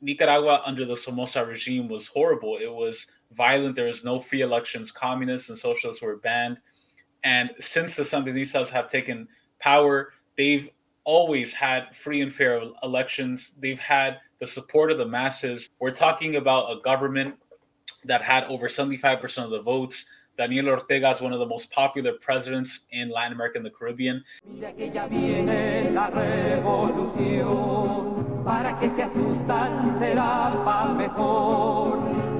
Nicaragua under the Somoza regime was horrible. It was violent. There was no free elections. Communists and socialists were banned. And since the Sandinistas have taken power, they've always had free and fair elections. They've had the support of the masses. We're talking about a government that had over 75% of the votes. Daniel Ortega is one of the most popular presidents in Latin America and the Caribbean. Mira que ya viene la revolución, para que se asustan será pa' mejor.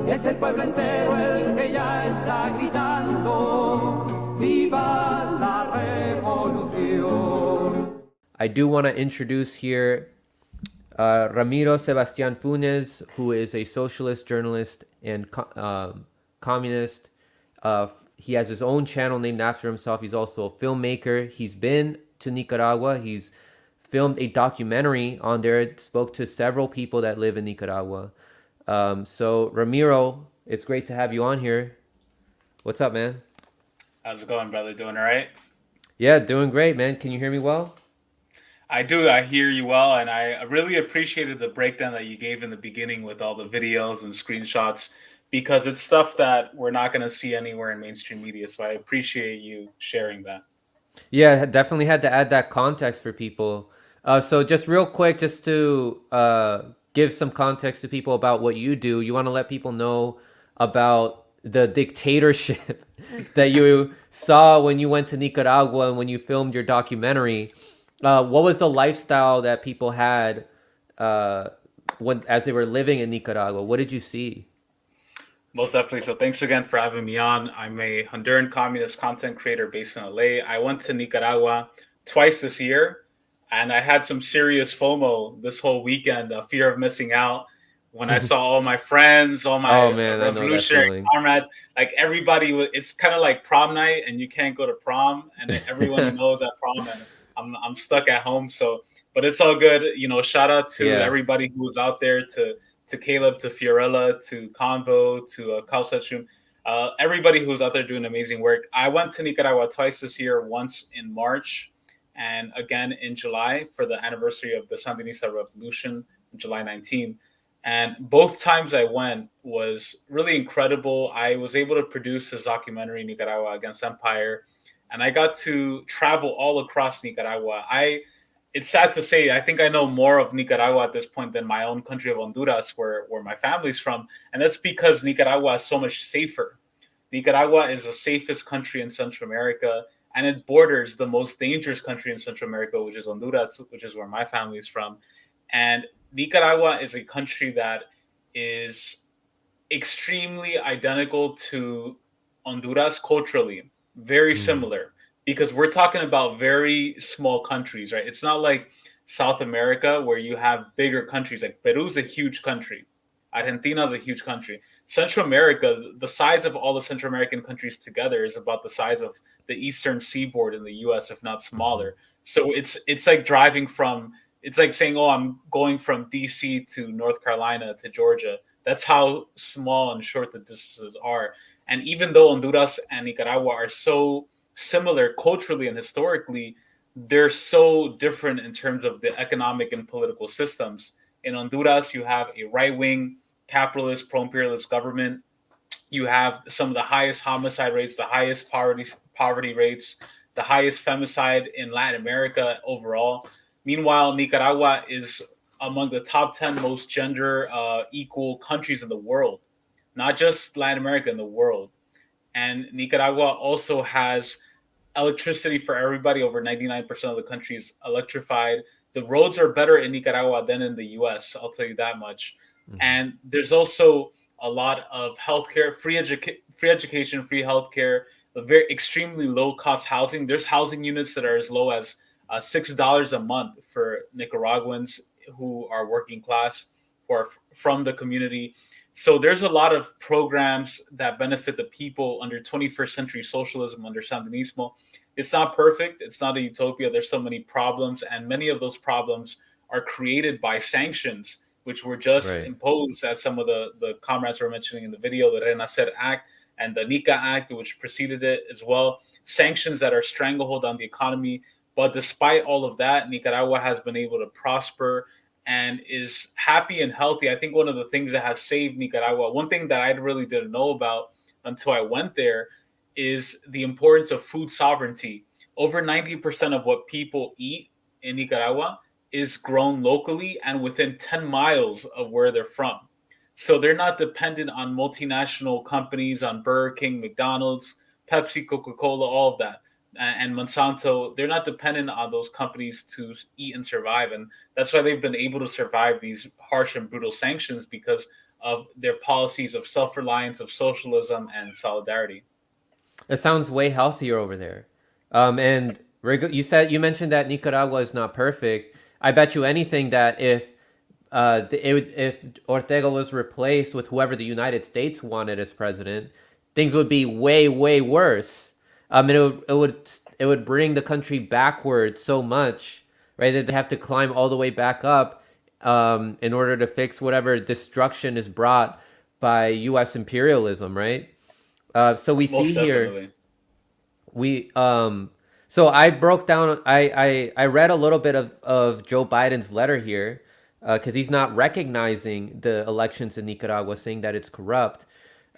Es el pueblo entero el que ya está gritando, ¡viva la revolución! I do want to introduce here Ramiro Sebastián Funes, who is a socialist journalist and communist. He has his own channel named after himself. He's also a filmmaker. He's been to Nicaragua. He's filmed a documentary on there. Spoke to several people that live in Nicaragua. So Ramiro, it's great to have you on here. What's up, man? How's it going, brother? Doing all right? Yeah, doing great, man. Can you hear me well? I do. I hear you well, and I really appreciated the breakdown that you gave in the beginning with all the videos and screenshots, because it's stuff that we're not going to see anywhere in mainstream media. So I appreciate you sharing that. Yeah, definitely had to add that context for people. So just real quick, just to give some context to people about what you do, you want to let people know about the dictatorship that you saw when you went to Nicaragua and when you filmed your documentary. What was the lifestyle that people had as they were living in Nicaragua? What did you see? Most definitely. So thanks again for having me on. I'm a Honduran communist content creator based in LA. I went to Nicaragua twice this year, and I had some serious FOMO this whole weekend, a fear of missing out. When I saw all my friends, all my Oh man, I know that revolutionary feeling. comrades, like everybody, it's kind of like prom night, and you can't go to prom, and everyone you know is at prom, and I'm stuck at home. So, but it's all good. Shout out to Yeah. everybody who's out there, to Caleb, to Fiorella, to Convo, to Kausachum, everybody who's out there doing amazing work. I went to Nicaragua twice this year, once in March and again in July for the anniversary of the Sandinista revolution, July 19th. And both times I went was really incredible. I was able to produce this documentary, Nicaragua Against Empire, and I got to travel all across Nicaragua. It's sad to say, I think I know more of Nicaragua at this point than my own country of Honduras, where my family's from. And that's because Nicaragua is so much safer. Nicaragua is the safest country in Central America, and it borders the most dangerous country in Central America, which is Honduras, which is where my family is from. And Nicaragua is a country that is extremely identical to Honduras culturally, very Mm. similar, because we're talking about very small countries, right? It's not like South America where you have bigger countries. Like Peru's a huge country, Argentina is a huge country. Central America, the size of all the Central American countries together is about the size of the eastern seaboard in the US, if not Mhm. smaller. So it's like driving from it's like saying, oh, I'm going from DC to North Carolina to Georgia. That's how small and short the distances are. And even though Honduras and Nicaragua are so similar culturally and historically, they're so different in terms of the economic and political systems. In Honduras, you have a right wing, capitalist, pro imperialist government. You have some of the highest homicide rates, the highest poverty rates, the highest femicide in Latin America overall. Meanwhile, Nicaragua is among the top 10 most gender equal countries in the world, not just Latin America, in the world. And Nicaragua also has electricity for everybody. Over 99% of the country is electrified. The roads are better in Nicaragua than in the US, I'll tell you that much. Mhm. And there's also a lot of healthcare, free education, free healthcare, a very extremely low cost housing. There's housing units that are as low as $6 a month for Nicaraguans who are working class, who are from the community. So there's a lot of programs that benefit the people under 21st century socialism, under Sandinismo. It's not perfect. It's not a utopia. There's so many problems, and many of those problems are created by sanctions, which were just Right. imposed, as some of the comrades were mentioning in the video, the Renacer Act and the Nica Act, which preceded it as well. Sanctions that are stranglehold on the economy. But despite all of that, Nicaragua has been able to prosper and is happy and healthy. I think one of the things that has saved Nicaragua, one thing that I really didn't know about until I went there, is the importance of food sovereignty. Over 90% of what people eat in Nicaragua is grown locally and within 10 miles of where they're from. So they're not dependent on multinational companies, on Burger King, McDonald's, Pepsi, Coca Cola, all of that, and Monsanto. They're not dependent on those companies to eat and survive. And that's why they've been able to survive these harsh and brutal sanctions, because of their policies of self reliance, of socialism, and solidarity. It sounds way healthier over there. And you mentioned that Nicaragua is not perfect. I bet you anything that if Ortega was replaced with whoever the United States wanted as president, things would be way worse. And it would bring the country backwards so much, right? That they have to climb all the way back up in order to fix whatever destruction is brought by U.S. imperialism, right? So we Most see definitely. here we so I broke down I read a little bit of Joe Biden's letter here because he's not recognizing the elections in Nicaragua, saying that it's corrupt.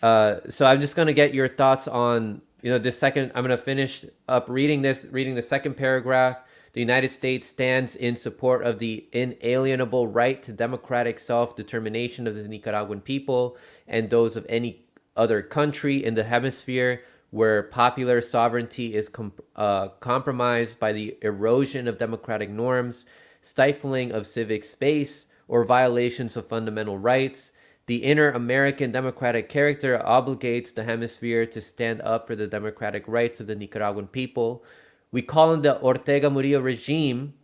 So I'm just gonna get your thoughts on this second. I'm gonna finish up reading the second paragraph. The United States stands in support of the inalienable right to democratic self-determination of the Nicaraguan people and those of any other country in the hemisphere where popular sovereignty is compromised by the erosion of democratic norms, stifling of civic space, or violations of fundamental rights. The inner American democratic character obligates the hemisphere to stand up for the democratic rights of the Nicaraguan people. We call on the Ortega Murillo regime,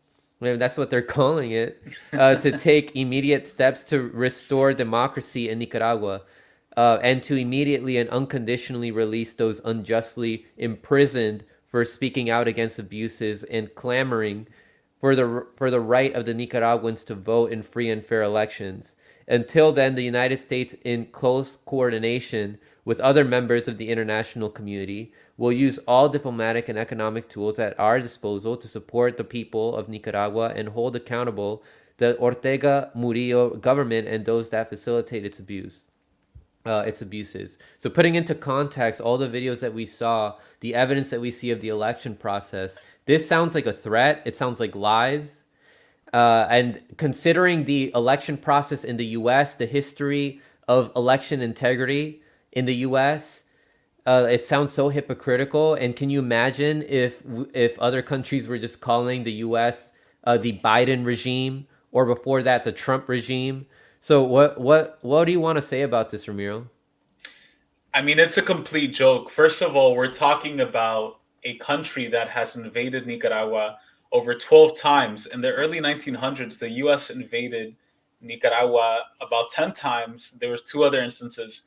that's what they're calling it, to take immediate steps to restore democracy in Nicaragua, and to immediately and unconditionally release those unjustly imprisoned for speaking out against abuses and clamoring for the right of the Nicaraguans to vote in free and fair elections. Until then, the United States, in close coordination with other members of the international community, will use all diplomatic and economic tools at our disposal to support the people of Nicaragua and hold accountable the Ortega Murillo government and those that facilitate its abuses. So putting into context all the videos that we saw, the evidence that we see of the election process, this sounds like a threat. It sounds like lies. And considering the election process in the U.S., the history of election integrity in the U.S., it sounds so hypocritical. And can you imagine if other countries were just calling the U.S. The Biden regime, or before that the Trump regime? So what do you want to say about this, Ramiro? I mean, it's a complete joke. First of all, we're talking about a country that has invaded Nicaragua over 12 times. In the early 1900s, the U.S. invaded Nicaragua about 10 times. There was two other instances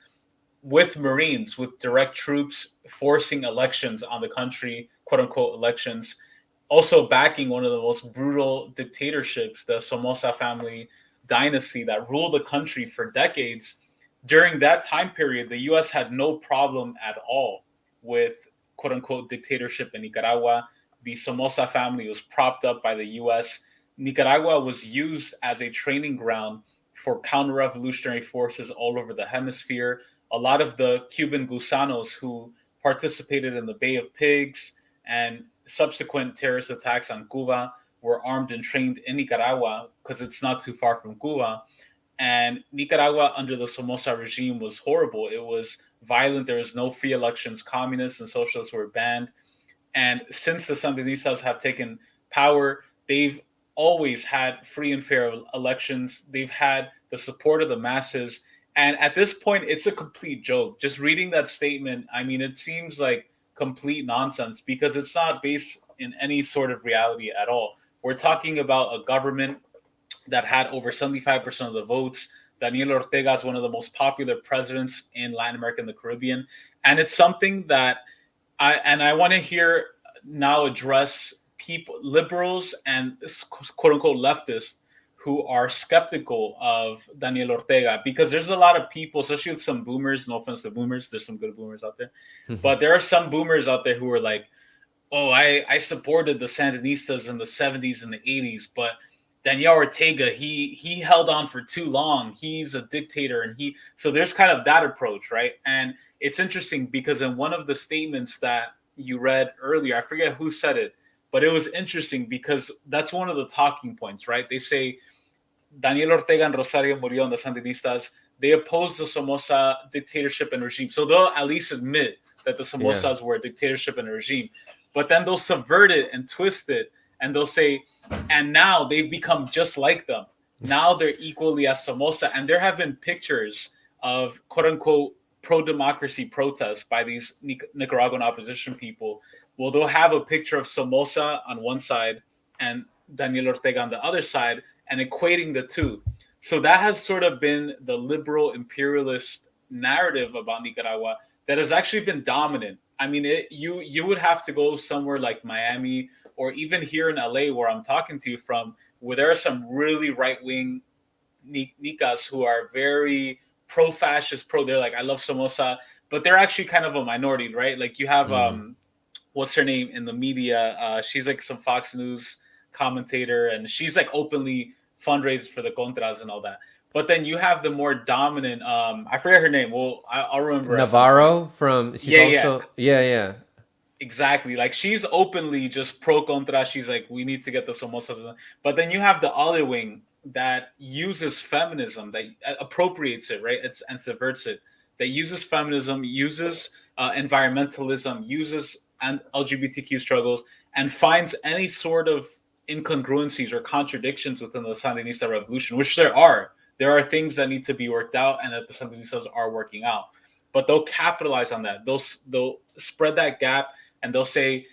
with Marines, with direct troops forcing elections on the country, quote unquote elections, also backing one of the most brutal dictatorships, the Somoza family dynasty that ruled the country for decades. During that time period, the U.S. had no problem at all with quote unquote dictatorship in Nicaragua. The Somoza family was propped up by the U.S. Nicaragua was used as a training ground for counter-revolutionary forces all over the hemisphere. A lot of the Cuban gusanos who participated in the Bay of Pigs and subsequent terrorist attacks on Cuba were armed and trained in Nicaragua because it's not too far from Cuba. And Nicaragua under the Somoza regime was horrible. It was violent. There was no free elections. Communists and socialists were banned. And since the Sandinistas have taken power, they've always had free and fair elections. They've had the support of the masses. And at this point, it's a complete joke. Just reading that statement, I mean, it seems like complete nonsense because it's not based in any sort of reality at all. We're talking about a government that had over 75% of the votes. Daniel Ortega is one of the most popular presidents in Latin America and the Caribbean. And it's something that I want to hear now address people, liberals and quote unquote leftists who are skeptical of Daniel Ortega, because there's a lot of people, especially with some boomers, no offense to boomers, there's some good boomers out there, but there are some boomers out there who are like, oh, I supported the Sandinistas in the 70s and the 80s, but Daniel Ortega, he held on for too long. He's a dictator, and so there's kind of that approach, right? And it's interesting because in one of the statements that you read earlier, I forget who said it, but it was interesting because that's one of the talking points, right? They say Daniel Ortega and Rosario Murillo, the Sandinistas, they oppose the Somoza dictatorship and regime. So they'll at least admit that the Somozas were a dictatorship and a regime. But then they'll subvert it and twist it, and they'll say, and now they've become just like them. Now they're equally as Somoza. And there have been pictures of quote unquote pro-democracy protests by these Nicaraguan opposition people. Well, they'll have a picture of Somoza on one side and Daniel Ortega on the other side, and equating the two. So that has sort of been the liberal imperialist narrative about Nicaragua that has actually been dominant. I mean, you would have to go somewhere like Miami or even here in LA, where I'm talking to you from, where there are some really right wing Nicas who are very pro fascist, they're like, I love Somoza, but they're actually kind of a minority, right? Like you have what's her name in the media? She's like some Fox News commentator, and she's like openly fundraised for the Contras and all that. But then you have the more dominant, I forget her name. Well, I'll remember. Navarro from, yeah. Exactly. Like she's openly just pro Contra. She's like, we need to get the Somozas. But then you have the other wing that uses feminism, that appropriates it, right? And subverts it. That uses feminism, uses environmentalism, uses and LGBTQ struggles, and finds any sort of incongruencies or contradictions within the Sandinista revolution, which there are. There are things that need to be worked out and that the Sandinistas are working out. But they'll capitalize on that. They'll spread that gap, and they'll say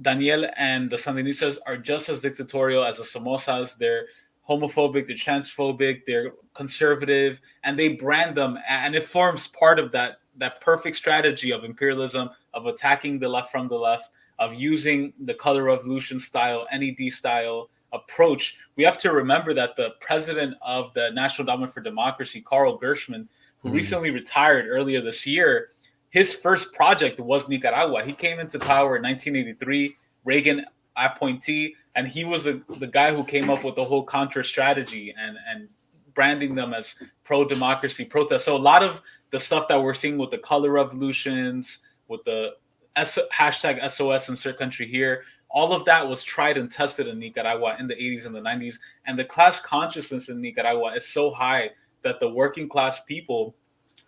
Daniel and the Sandinistas are just as dictatorial as the Somozas. They're homophobic, they're transphobic, they're conservative, and they brand them, and it forms part of that perfect strategy of imperialism, of attacking the left from the left, of using the color revolution style, NED style approach. We have to remember that the president of the National Endowment for Democracy, Carl Gershman, who recently retired earlier this year, his first project was Nicaragua. He came into power in 1983, Reagan appointee, and he was the guy who came up with the whole Contra strategy and branding them as pro-democracy protests. So a lot of the stuff that we're seeing with the color revolutions, with the hashtag SOS insert country here, all of that was tried and tested in Nicaragua in the 80s and the 90s. And the class consciousness in Nicaragua is so high that the working class people,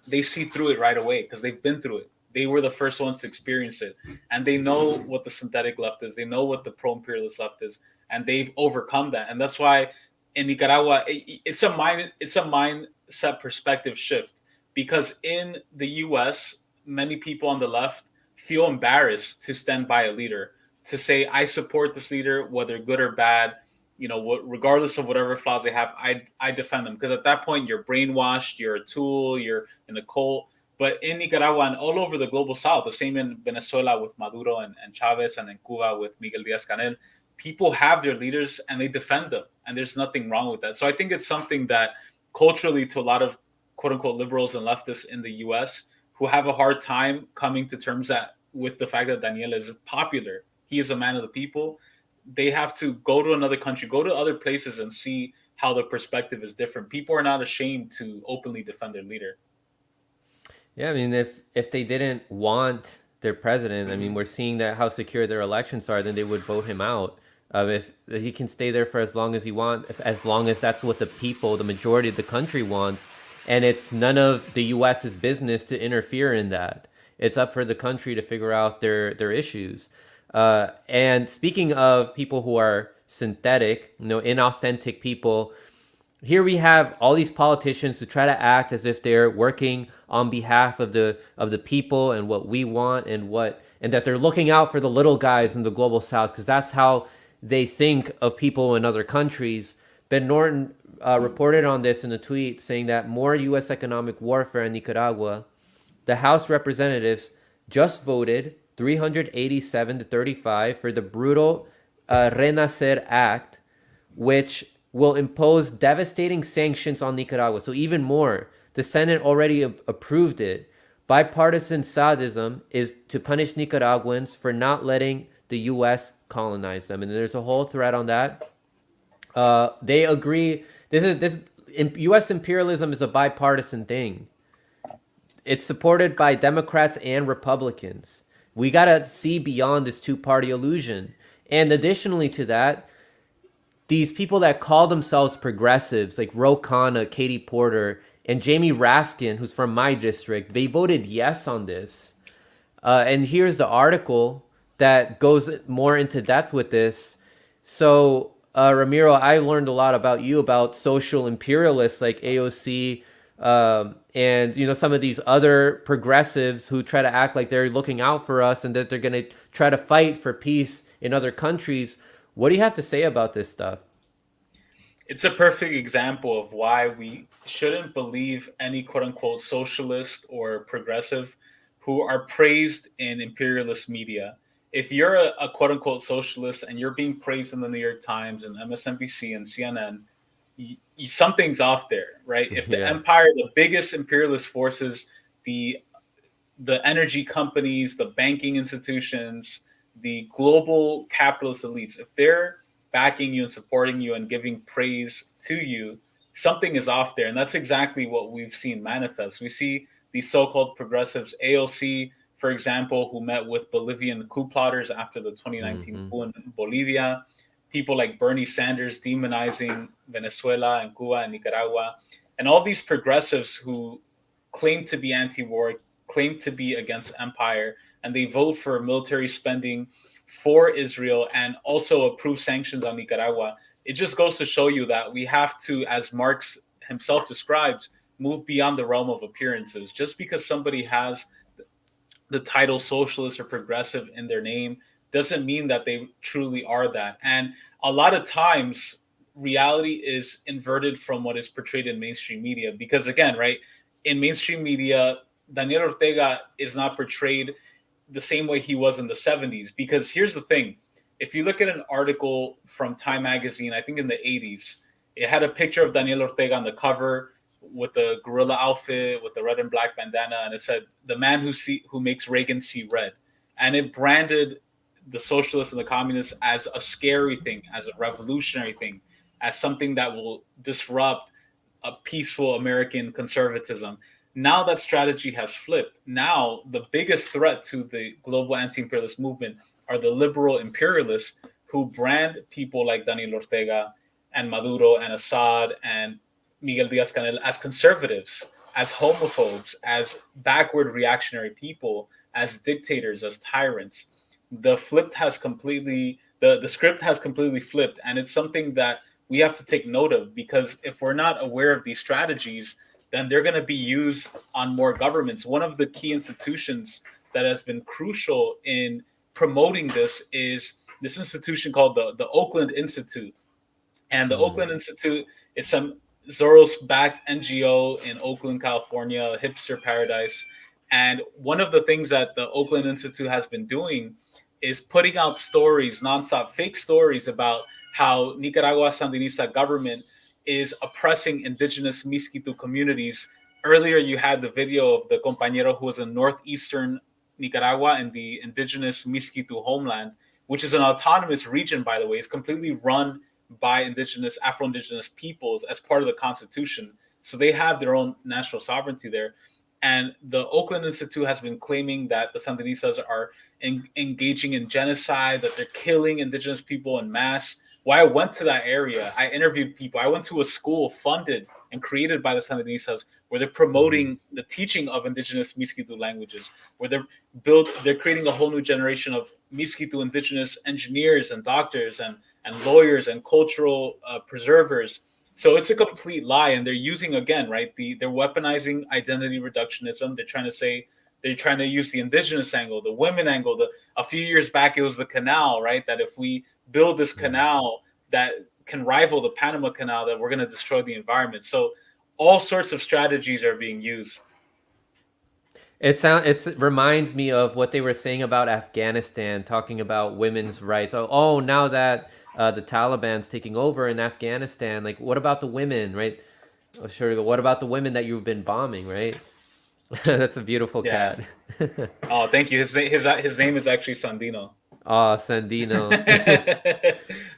they see through it right away because they've been through it. They were the first ones to experience it. And they know what the synthetic left is. They know what the pro-imperialist left is. And they've overcome that. And that's why in Nicaragua, it's a mindset perspective shift. Because in the US, many people on the left feel embarrassed to stand by a leader, to say, I support this leader, whether good or bad, regardless of whatever flaws they have, I defend them. Because at that point, you're brainwashed, you're a tool, you're in a cult. But in Nicaragua and all over the global south, the same in Venezuela with Maduro and Chavez, and in Cuba with Miguel Díaz-Canel, people have their leaders and they defend them. And there's nothing wrong with that. So I think it's something that culturally, to a lot of quote unquote liberals and leftists in the US who have a hard time coming to terms with the fact that Daniel is popular, he is a man of the people. They have to go to another country, go to other places and see how the perspective is different. People are not ashamed to openly defend their leader. Yeah, I mean, if they didn't want their president, I mean, we're seeing that how secure their elections are, then they would vote him out. If he can stay there for as long as he wants, as long as that's what the people, the majority of the country wants, and it's none of the U.S.'s business to interfere in that. It's up for the country to figure out their issues. And speaking of people who are synthetic, inauthentic people, here we have all these politicians who try to act as if they're working on behalf of the people and what we want and that they're looking out for the little guys in the global south, because that's how they think of people in other countries. Ben Norton reported on this in a tweet saying that more U.S. economic warfare in Nicaragua. The House Representatives just voted 387 to 35 for the brutal Renacer Act, which will impose devastating sanctions on Nicaragua. So even more, the Senate already approved it. Bipartisan sadism is to punish Nicaraguans for not letting the U.S. colonize them. And there's a whole thread on that. They agree. U.S. imperialism is a bipartisan thing. It's supported by Democrats and Republicans. We gotta see beyond this two-party illusion. And additionally to that, these people that call themselves progressives, like Ro Khanna, Katie Porter, and Jamie Raskin, who's from my district, they voted yes on this. And here's the article that goes more into depth with this. So, Ramiro, I learned a lot about you about social imperialists like AOC, and some of these other progressives who try to act like they're looking out for us and that they're going to try to fight for peace in other countries. What do you have to say about this stuff? It's a perfect example of why we shouldn't believe any quote unquote socialist or progressive who are praised in imperialist media. If you're a quote unquote socialist and you're being praised in the New York Times and MSNBC and CNN, something's off there, right? If the Yeah. empire, the biggest imperialist forces, the the energy companies, the banking institutions, the global capitalist elites, if they're backing you and supporting you and giving praise to you, something is off there. And that's exactly what we've seen manifest. We see these so called progressives, AOC, for example, who met with Bolivian coup plotters after the 2019 Mm-hmm. coup in Bolivia, people like Bernie Sanders demonizing Venezuela and Cuba and Nicaragua, and all these progressives who claim to be anti war, claim to be against empire, and they vote for military spending for Israel and also approve sanctions on Nicaragua. It just goes to show you that we have to, as Marx himself describes, move beyond the realm of appearances. Just because somebody has the title socialist or progressive in their name doesn't mean that they truly are that. And a lot of times, reality is inverted from what is portrayed in mainstream media. Because again, right, in mainstream media, Daniel Ortega is not portrayed the same way he was in the 70s. Because here's the thing, if you look at an article from Time Magazine, I think in the 80s, it had a picture of Daniel Ortega on the cover with the gorilla outfit, with the red and black bandana, and it said, "The man who makes Reagan see red," and it branded the socialists and the communists as a scary thing, as a revolutionary thing, as something that will disrupt a peaceful American conservatism. Now that strategy has flipped. Now the biggest threat to the global anti-imperialist movement are the liberal imperialists who brand people like Daniel Ortega and Maduro and Assad and Miguel Diaz-Canel as conservatives, as homophobes, as backward reactionary people, as dictators, as tyrants. The script has completely flipped, and it's something that we have to take note of, because if we're not aware of these strategies, then they're going to be used on more governments. One of the key institutions that has been crucial in promoting this is this institution called the Oakland Institute. And the Mm. Oakland Institute is some Soros-backed NGO in Oakland, California, a hipster paradise. And one of the things that the Oakland Institute has been doing is putting out stories, nonstop fake stories about how Nicaragua Sandinista government is oppressing indigenous Miskitu communities. Earlier, you had the video of the compañero who was in northeastern Nicaragua in the indigenous Miskitu homeland, which is an autonomous region, by the way. It's completely run by indigenous, Afro-indigenous peoples as part of the Constitution. So they have their own national sovereignty there. And the Oakland Institute has been claiming that the Sandinistas are engaging in genocide, that they're killing indigenous people en masse. Well, I went to that area. I interviewed people. I went to a school funded and created by the Sandinistas where they're promoting the teaching of indigenous Miskitu languages, where they're creating a whole new generation of Miskitu indigenous engineers and doctors and lawyers and cultural preservers. So it's a complete lie, and they're using, again, right? They're weaponizing identity reductionism. They're trying to use the indigenous angle, the women angle. A few years back, it was the canal, right? That if we build this canal that can rival the Panama Canal, that we're going to destroy the environment. So all sorts of strategies are being used. It reminds me of what they were saying about Afghanistan, talking about women's rights. Oh, now that the Taliban's taking over in Afghanistan, like what about the women, right? Oh, sure. What about the women that you've been bombing, right? That's a beautiful Yeah. cat. Oh, thank you. His name is actually Sandino. Oh, Sandino.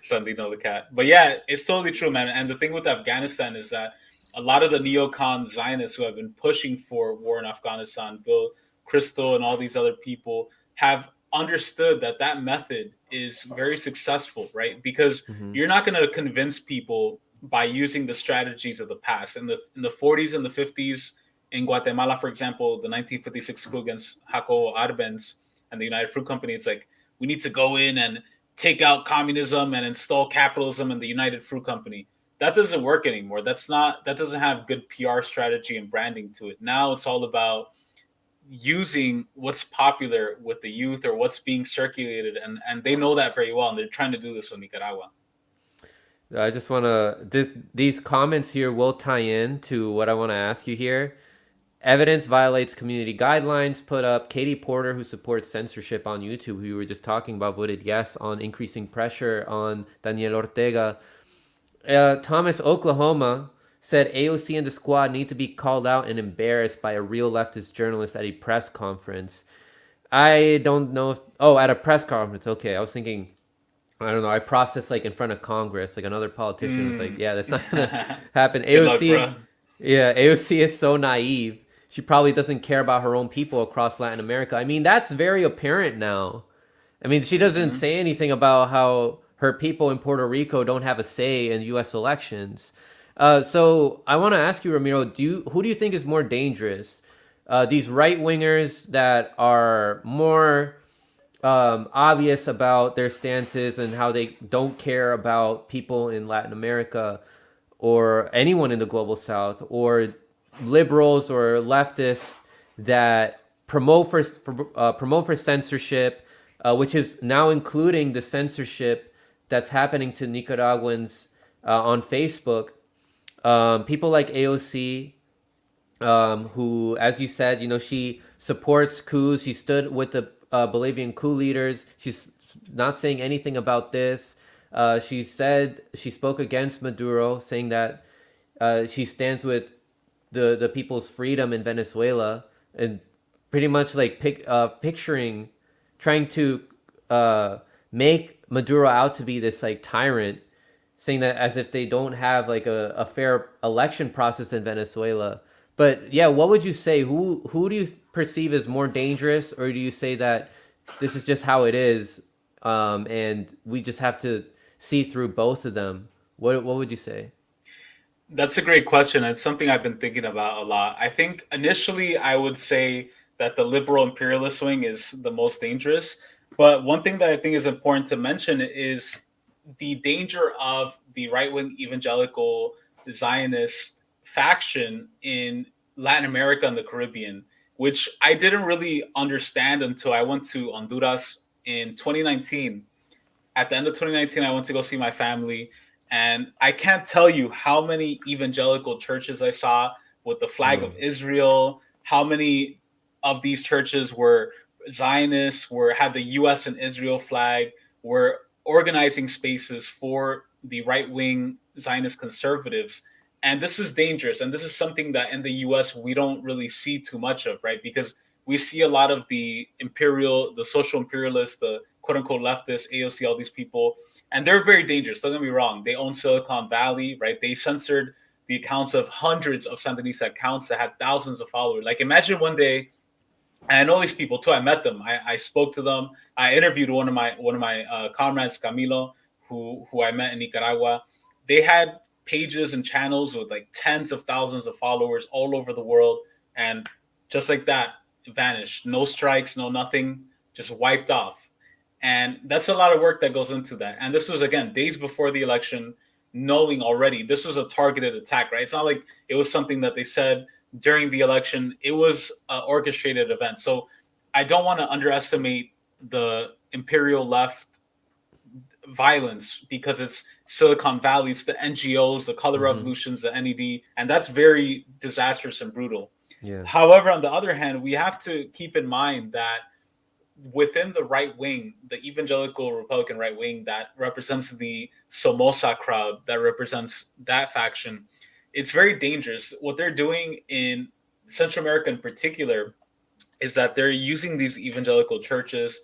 Sandino the cat. But yeah, it's totally true, man. And the thing with Afghanistan is that a lot of the neocon Zionists who have been pushing for war in Afghanistan, Bill Kristol and all these other people, have understood that that method is very successful, right? Because Hmm. you're not going to convince people by using the strategies of the past. In the 40s and the 50s in Guatemala, for example, the 1956 coup against Jacobo Arbenz and the United Fruit Company, it's like we need to go in and take out communism and install capitalism in the United Fruit Company. That doesn't work anymore. That doesn't have good PR strategy and branding to it. Now it's all about using what's popular with the youth or what's being circulated, and they know that very well, and they're trying to do this with Nicaragua. I just want to these comments here will tie in to what I want to ask you here. Evidence violates community guidelines. Put up Katie Porter, who supports censorship on YouTube, who we were just talking about, voted yes on increasing pressure on Daniel Ortega. Thomas, Oklahoma, said AOC and the squad need to be called out and embarrassed by a real leftist journalist at a press conference. I don't know if... Oh, at a press conference. Okay, I was thinking... I don't know. I processed like in front of Congress, like another politician was like, "Yeah, that's not gonna happen." Good luck, AOC, bro. yeah, AOC is so naive. She probably doesn't care about her own people across Latin America. I mean, that's very apparent now. I mean, she doesn't Mm-hmm. say anything about how her people in Puerto Rico don't have a say in U.S. elections. So I want to ask you, Ramiro, who do you think is more dangerous? These right wingers that are more obvious about their stances and how they don't care about people in Latin America or anyone in the global South, or liberals or leftists that promote for censorship, which is now including the censorship that's happening to Nicaraguans on Facebook. People like AOC, who, as you said, she supports coups. She stood with the Bolivian coup leaders. She's not saying anything about this. She said she spoke against Maduro, saying that she stands with the people's freedom in Venezuela, and pretty much like picturing, trying to make Maduro out to be this like tyrant, saying that as if they don't have like a fair election process in Venezuela. But yeah, what would you say? Who do you perceive as more dangerous, or do you say that this is just how it is, and we just have to see through both of them? What would you say? That's a great question. It's something I've been thinking about a lot. I think initially I would say that the liberal imperialist wing is the most dangerous. But one thing that I think is important to mention is the danger of the right wing evangelical Zionist faction in Latin America and the Caribbean, which I didn't really understand until I went to Honduras in 2019. At the end of 2019, I went to go see my family, and I can't tell you how many evangelical churches I saw with the flag of Mm. Israel, how many of these churches were Zionists, had the US and Israel flag, were organizing spaces for the right wing Zionist conservatives. And this is dangerous. And this is something that in the US we don't really see too much of, right? Because we see a lot of the social imperialists, the quote unquote leftists, AOC, all these people, and they're very dangerous. Don't get me wrong. They own Silicon Valley, right? They censored the accounts of hundreds of Sandinista accounts that had thousands of followers. Like imagine one day, and I know these people too. I met them. I spoke to them. I interviewed one of my comrades, Camilo, who I met in Nicaragua. They had pages and channels with like tens of thousands of followers all over the world, and just like that, vanished. No strikes, no nothing, just wiped off. And that's a lot of work that goes into that. And this was again days before the election, knowing already this was a targeted attack, right? It's not like it was something that they said during the election. It was an orchestrated event. So I don't want to underestimate the imperial left violence because it's Silicon Valley, it's the NGOs, the color Mm-hmm. revolutions, the NED, and that's very disastrous and brutal. Yeah. However, on the other hand, we have to keep in mind that within the right wing, the evangelical Republican right wing that represents the Somoza crowd, that represents that faction, it's very dangerous. What they're doing in Central America in particular is that they're using these evangelical churches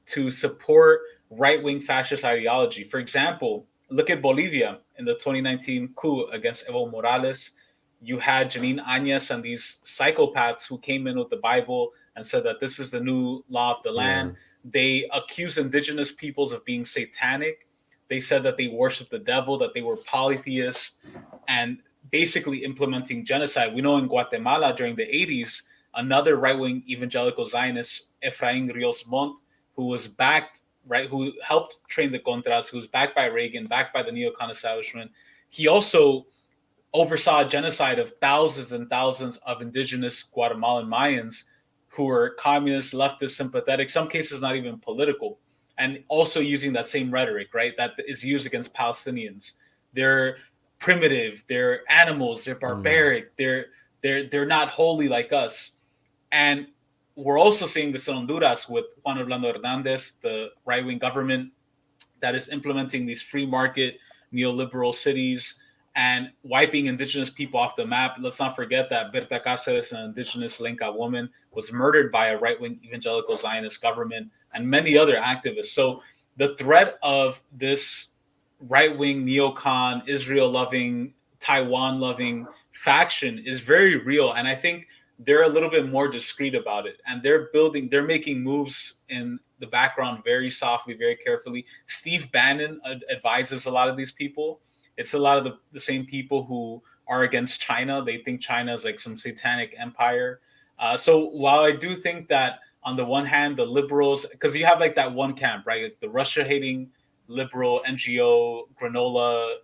to support right-wing fascist ideology. For example, look at Bolivia in the 2019 coup against Evo Morales. You had Janine Áñez and these psychopaths who came in with the Bible and said that this is the new law of the land. They accused indigenous peoples of being satanic. They said that they worship the devil, that they were polytheists, and basically implementing genocide. We know in Guatemala during the 80s, another right-wing evangelical Zionist, Efraín Ríos Montt, who was backed, right, who helped train the Contras, who was backed by Reagan, backed by the neocon establishment. He also oversaw a genocide of thousands and thousands of indigenous Guatemalan Mayans who were communist, leftist, sympathetic, some cases not even political, and also using that same rhetoric, right, that is used against Palestinians. They're primitive, they're animals, they're barbaric, they're not holy like us. And we're also seeing this in Honduras with Juan Orlando Hernandez, the right-wing government that is implementing these free market neoliberal cities and wiping indigenous people off the map. Let's not forget that Berta Cáceres, an indigenous Lenca woman, was murdered by a right-wing evangelical Zionist government and many other activists. So the threat of this right-wing neocon, Israel-loving, Taiwan-loving faction is very real. And I think they're a little bit more discreet about it. And they're making moves in the background very softly, very carefully. Steve Bannon advises a lot of these people. It's a lot of the same people who are against China. They think China is like some satanic empire. So while I do think that on the one hand, the liberals, because you have like that one camp, right? Like the Russia-hating liberal NGO, granola,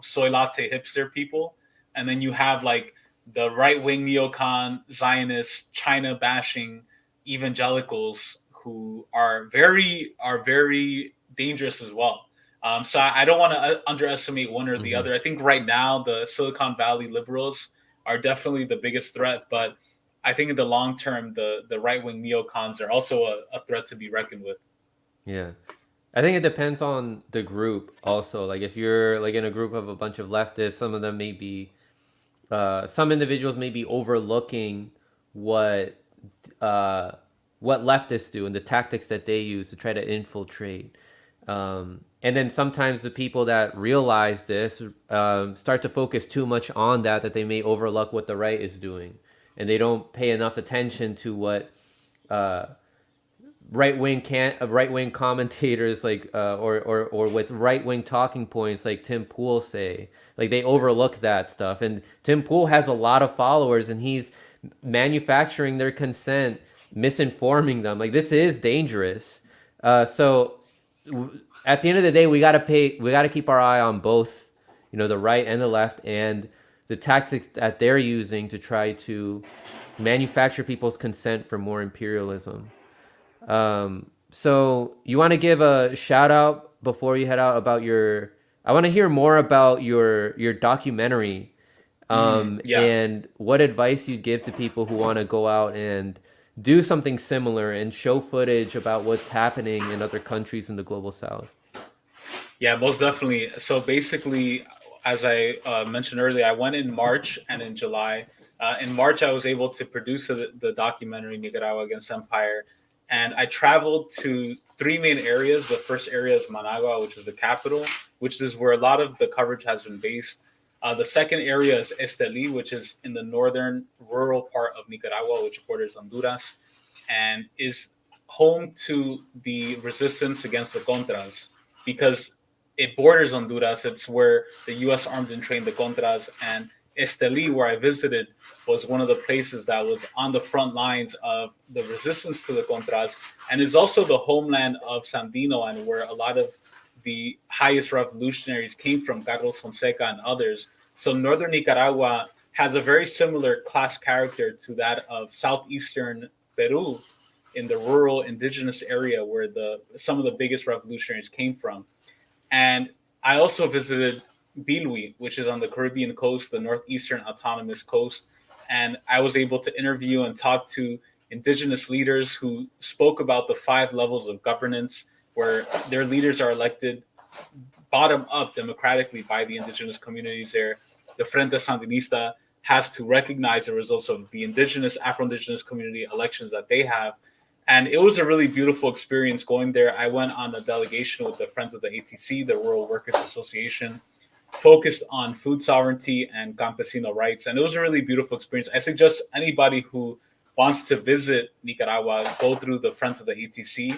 soy latte hipster people. And then you have like the right-wing neocon, Zionist, China-bashing evangelicals who are very dangerous as well. So I don't want to underestimate one or the other. I think right now the Silicon Valley liberals are definitely the biggest threat, but I think in the long term, the right-wing neocons are also a threat to be reckoned with. Yeah. I think it depends on the group also. Like if you're like in a group of a bunch of leftists, some of them may be, some individuals may be overlooking what leftists do and the tactics that they use to try to infiltrate. And then sometimes the people that realize this start to focus too much on that they may overlook what the right is doing, and they don't pay enough attention to what right-wing commentators like or with right-wing talking points like Tim Pool say. Like they overlook that stuff, and Tim Pool has a lot of followers, and he's manufacturing their consent, misinforming them. Like this is dangerous. So at the end of the day, we got to keep our eye on both, the right and the left, and the tactics that they're using to try to manufacture people's consent for more imperialism. So you want to give a shout out before you head out about I want to hear more about your documentary, and what advice you'd give to people who want to go out and do something similar and show footage about what's happening in other countries in the global south. Yeah, most definitely. So basically, as I mentioned earlier, I went in March and in July. In March, I was able to produce the documentary Nicaragua Against Empire. And I traveled to three main areas. The first area is Managua, which is the capital, which is where a lot of the coverage has been based. The second area is Estelí, which is in the northern rural part of Nicaragua, which borders Honduras, and is home to the resistance against the Contras, because it borders Honduras. It's where the U.S. armed and trained the Contras, and Estelí, where I visited, was one of the places that was on the front lines of the resistance to the Contras, and is also the homeland of Sandino, and where a lot of the highest revolutionaries came from, Carlos Fonseca and others. So northern Nicaragua has a very similar class character to that of southeastern Peru, in the rural indigenous area where some of the biggest revolutionaries came from. And I also visited Bilwi, which is on the Caribbean coast, the northeastern autonomous coast. And I was able to interview and talk to indigenous leaders who spoke about the 5 levels of governance, where their leaders are elected bottom up democratically by the indigenous communities there. The Frente Sandinista has to recognize the results of the indigenous, Afro-Indigenous community elections that they have. And it was a really beautiful experience going there. I went on a delegation with the Friends of the ATC, the Rural Workers Association, focused on food sovereignty and campesino rights. And it was a really beautiful experience. I suggest anybody who wants to visit Nicaragua go through the Friends of the ATC.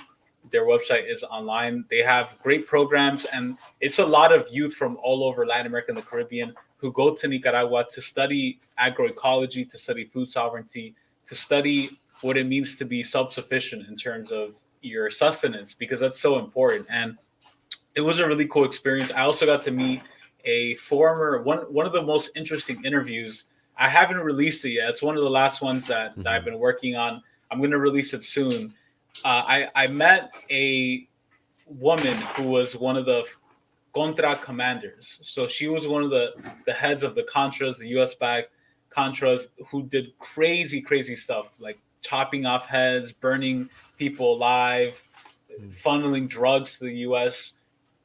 Their website is online. They have great programs, and it's a lot of youth from all over Latin America and the Caribbean who go to Nicaragua to study agroecology, to study food sovereignty, to study what it means to be self-sufficient in terms of your sustenance, because that's so important. And it was a really cool experience. I also got to meet a former one of the most interesting interviews. I haven't released it yet. It's one of the last ones that I've been working on. I'm going to release it soon. I met a woman who was one of the Contra commanders. So she was one of the heads of the Contras, the US backed Contras, who did crazy, crazy stuff like chopping off heads, burning people alive, funneling drugs to the US.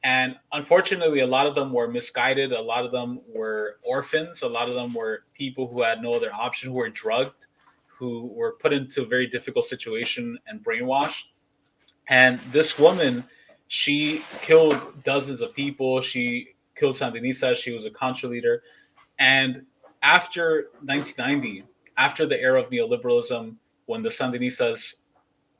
And unfortunately, a lot of them were misguided. A lot of them were orphans. A lot of them were people who had no other option, who were drugged, who were put into a very difficult situation and brainwashed. And this woman, she killed dozens of people. She killed Sandinistas. She was a Contra leader. And after 1990, after the era of neoliberalism, when the Sandinistas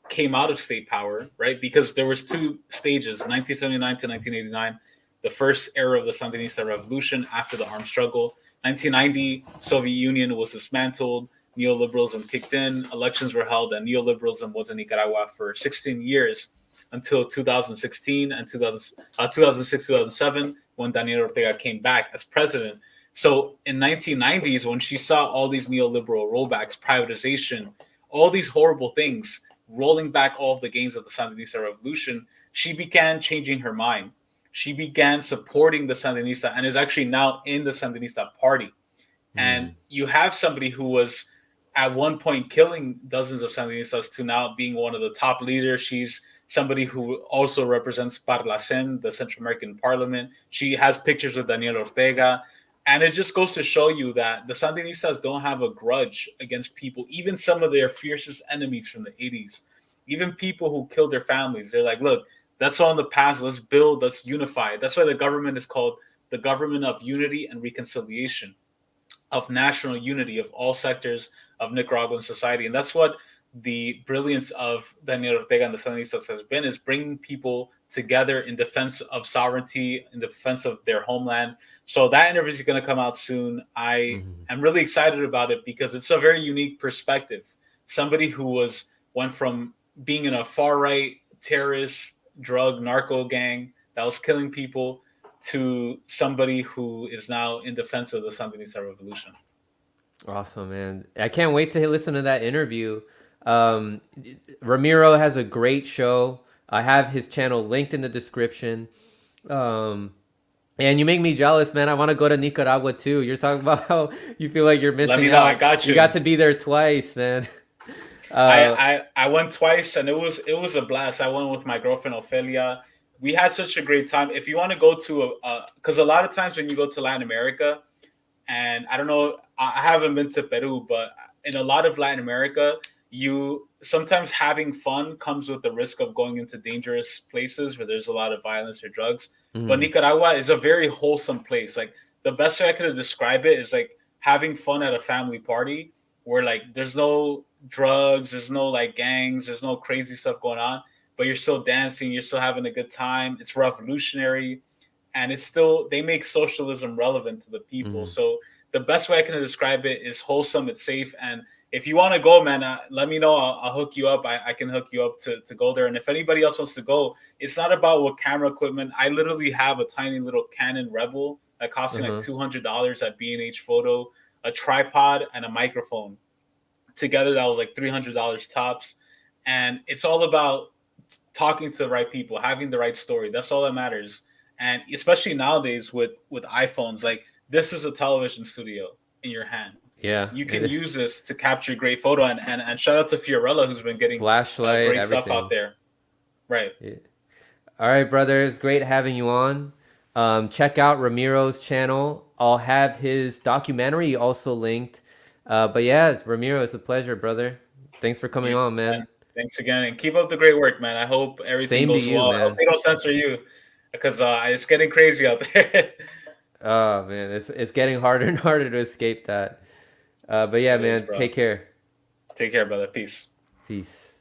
came out of state power, right? Because there was two stages, 1979 to 1989, the first era of the Sandinista revolution after the armed struggle. 1990, Soviet Union was dismantled, neoliberalism kicked in, elections were held, and neoliberalism was in Nicaragua for 16 years until 2016 and 2006, 2007, when Daniel Ortega came back as president. So in 1990s, when she saw all these neoliberal rollbacks, privatization, all these horrible things, rolling back all of the gains of the Sandinista revolution, she began changing her mind. She began supporting the Sandinista and is actually now in the Sandinista party. And you have somebody who was at one point killing dozens of Sandinistas to now being one of the top leaders. She's somebody who also represents Parlacen, the Central American Parliament. She has pictures with Daniel Ortega. And it just goes to show you that the Sandinistas don't have a grudge against people, even some of their fiercest enemies from the 80s, even people who killed their families. They're like, look, that's all in the past. Let's build, let's unify. That's why the government is called the government of unity and reconciliation, of national unity of all sectors of Nicaraguan society. And that's what the brilliance of Daniel Ortega and the Sandinistas has been, is bringing people together in defense of sovereignty, in defense of their homeland. So that interview is going to come out soon. I am really excited about it because it's a very unique perspective. Somebody who went from being in a far right terrorist, drug, narco gang that was killing people to somebody who is now in defense of the Sandinista revolution. Awesome, man. I can't wait to listen to that interview. Ramiro has a great show. I have his channel linked in the description. And you make me jealous, man. I want to go to Nicaragua too. You're talking about how you feel like you're missing Let me know. out. I got you. You got to be there twice, man. I went twice, and it was a blast. I went with my girlfriend Ophelia. We had such a great time. If you want to go to because a lot of times when you go to Latin America, and I don't know, I haven't been to Peru, but in a lot of Latin America, you sometimes having fun comes with the risk of going into dangerous places where there's a lot of violence or drugs. But Nicaragua is a very wholesome place. Like, the best way I could describe it is like having fun at a family party where like there's no drugs, there's no like gangs, there's no crazy stuff going on, but you're still dancing, you're still having a good time. It's revolutionary, and it's still, they make socialism relevant to the people. So the best way I can describe it is wholesome, it's safe. And if you want to go, man, let me know. I'll hook you up. I can hook you up to go there. And if anybody else wants to go, it's not about what camera equipment. I literally have a tiny little Canon Rebel that cost me like $200 at B&H Photo, a tripod, and a microphone. Together, that was like $300 tops. And it's all about talking to the right people, having the right story. That's all that matters. And especially nowadays with iPhones, like, this is a television studio in your hand. Yeah, you can use this to capture great photo, and shout out to Fiorella, who's been getting flashlight, great everything. stuff out there. Right. Yeah. All right, brother. It's great having you on. Check out Ramiro's channel. I'll have his documentary also linked. But yeah, Ramiro, it's a pleasure, brother. Thanks for coming on, man. Thanks again, and keep up the great work, man. I hope everything Same to goes you, well. I hope man. they don't censor you, because it's getting crazy out there. Oh man, it's getting harder and harder to escape that. But yeah, It is, man, bro. take care. Take care, brother. Peace. Peace.